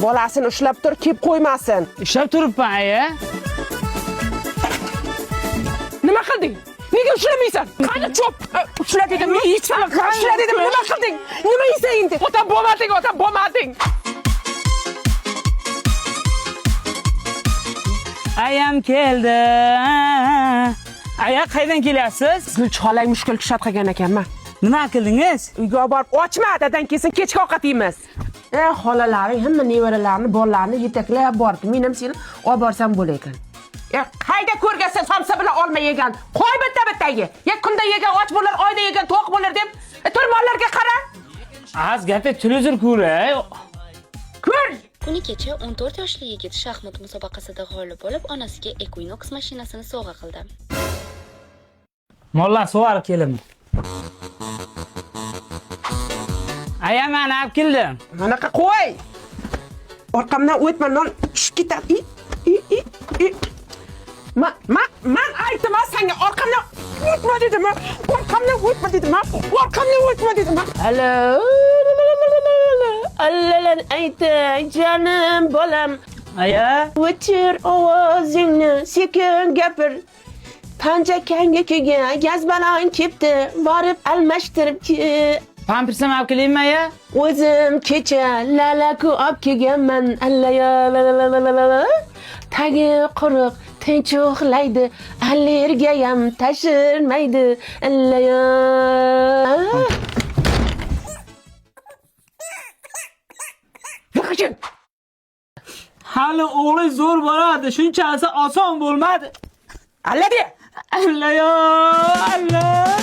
Bolasini ushlab tur, kep qo'ymasin. Ishlab turibman, aya. Nima qilding? Nega ushlamaysan? Qani cho'p. Ushla dedim, hech qanaqa ushla dedim. Nima qilding? Nima yeysan endi? Ota bo'lmading. Ayam keldi. Aya, qaydan kelyapsiz? Gulcholang mushkul kishat qilgan ekanman. Nima qildingiz? Uyga borib ochma, dadan kelsin kechki ovqat yeymiz. Xolalaring hamma nevaralarini, bolalarni yetaklab bordi. Men ham seni olib borsam bo'lar ekan. Qayda ko'rgansan somsa bilan olma yegan. Qo'y bitta-bittaga. Kunda yegan och bo'lar, oyda yegan to'q bo'lar deb. Turmonlarga qara. Az gapga televizor ko'ray. Ko'r. Kuni kecha 14 yoshli yigit shaxmat musobaqasida g'olib bo'lib, onasiga Equinox mashinasini sovg'a qildi. Mollar sug'orib kelaman. Aya, men olib keldim. Manaqa qo'y. Orqamdan o'tma, non tushib ketadi. Men aytdim senga orqamdan o'tma dedim. Orqamdan o'tma dedim. Allo. Allalar aytay jonim bolam. Aya, O'chir ovozingni, sekin gapir. Panja kanga kelgan gaz balon kepti, borib almashtirib pampersni olib kelaymi, aya? O'zim kecha lalaku olib kelganman. Allaya la. Tagi quruq, tinch uxlaydi, allergiyam tashirmaydi. Allaya. Hali o'g'li zo'r boradi, shunchasi oson bo'lmadi. Alla de. Alla yo, alla.